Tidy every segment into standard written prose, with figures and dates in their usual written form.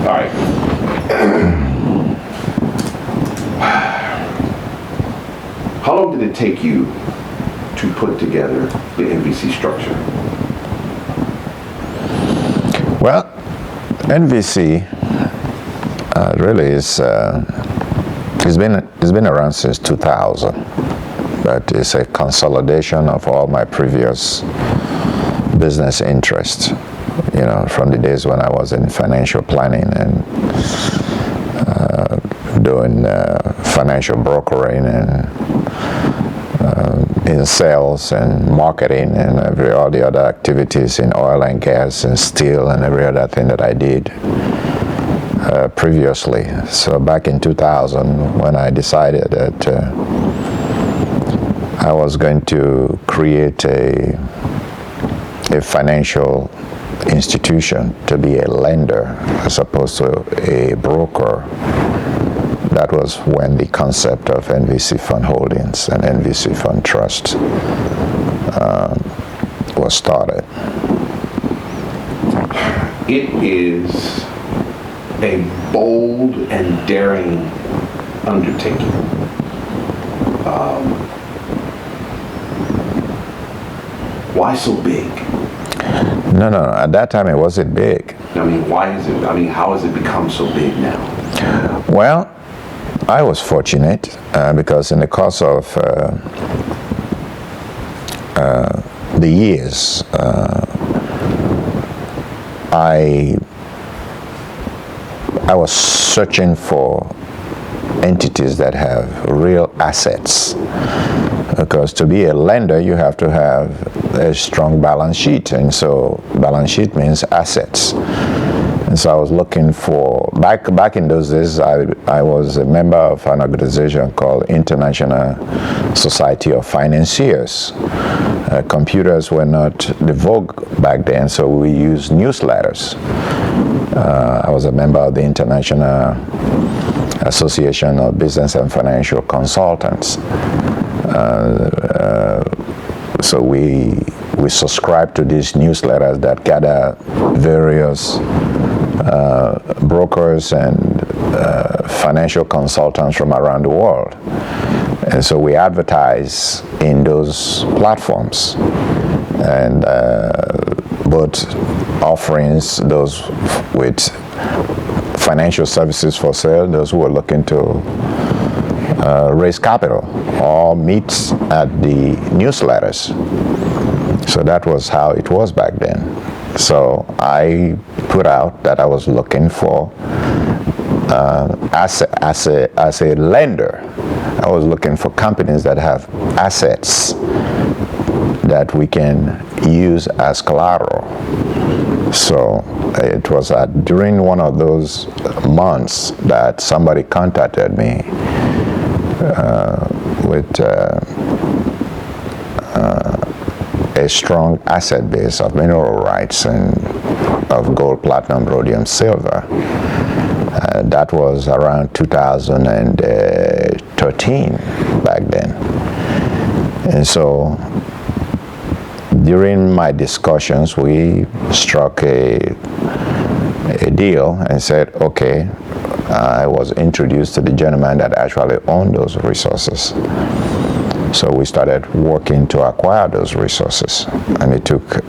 All right. How long did it take you to put together the NVC structure? Well, NVC really is it's been around since 2000, but it's a consolidation of all my previous business interests. You know, from the days when I was in financial planning and doing financial brokering and in sales and marketing and all the other activities in oil and gas and steel and every other thing that I did previously. So back in 2000, when I decided that I was going to create a financial institution to be a lender as opposed to a broker, that was when the concept of NVC Fund Holdings and NVC Fund Trust was started. It is a bold and daring undertaking. Why so big? No, at that time it wasn't big. I mean, why is it, how has it become so big now? Well, I was fortunate because in the course of the years, I was searching for entities that have real assets, because to be a lender you have to have a strong balance sheet, and so balance sheet means assets. And so I was looking for, back in those days, I was a member of an organization called International Society of Financiers. Computers were not the vogue back then, so we used newsletters. I was a member of the International Association of Business and Financial Consultants. So we subscribe to these newsletters that gather various brokers and financial consultants from around the world. And so we advertise in those platforms, and both offerings, those with financial services for sale, those who are looking to raise capital, or meet at the newsletters. So that was how it was back then. So I put out that I was looking for as a lender, I was looking for companies that have assets that we can use as collateral. So it was during one of those months that somebody contacted me with a strong asset base of mineral rights and of gold, platinum, rhodium, silver. That was around 2013 back then. And so during my discussions, we struck a deal and said, okay, I was introduced to the gentleman that actually owned those resources. So we started working to acquire those resources, and it took,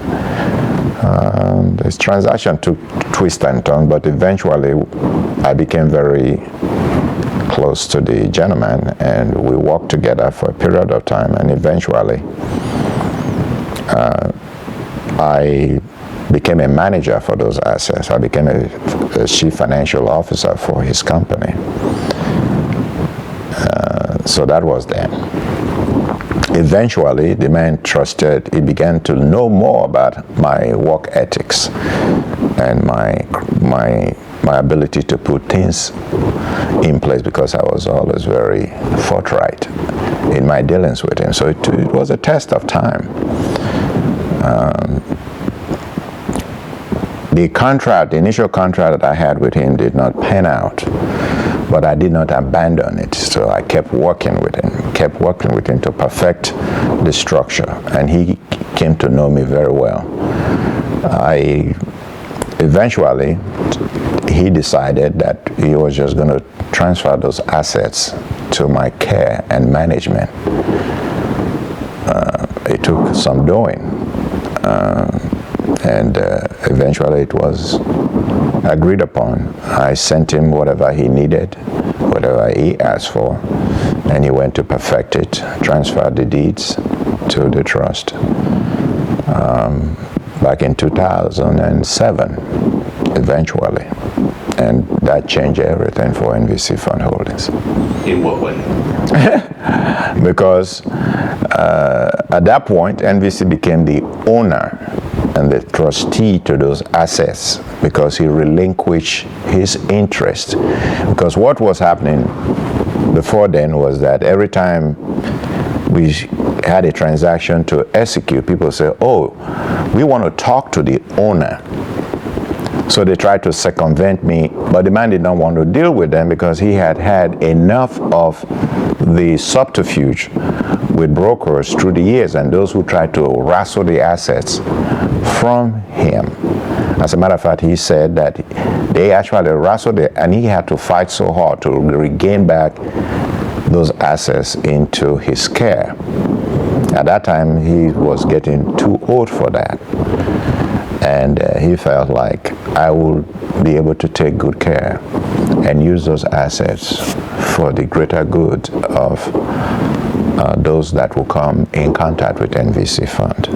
this transaction took twist and turn, but eventually I became very close to the gentleman, and we worked together for a period of time, and eventually I became a manager for those assets. I became a chief financial officer for his company. So that was then. Eventually, the man trusted, he began to know more about my work ethics and my ability to put things in place, because I was always very forthright in my dealings with him. So it was a test of time. The initial contract that I had with him did not pan out, but I did not abandon it. So I kept working with him to perfect the structure, and he came to know me very well. eventually, he decided that he was just going to transfer those assets to my care and management. It took some doing, and eventually it was agreed upon. I sent him whatever he needed, whatever he asked for, and he went to perfect it, transferred the deeds to the trust back in 2007, eventually. And that changed everything for NVC Fund Holdings. In what way? Because at that point, NVC became the owner and the trustee to those assets because he relinquished his interest. Because what was happening before then was that every time we had a transaction to execute, people say, oh, we want to talk to the owner. So they tried to circumvent me, but the man did not want to deal with them because he had had enough of the subterfuge with brokers through the years and those who tried to wrestle the assets from him. As a matter of fact, he said that they actually wrestled it and he had to fight so hard to regain back those assets into his care. At that time, he was getting too old for that. And he felt like I would be able to take good care and use those assets for the greater good of those that will come in contact with NVC Fund.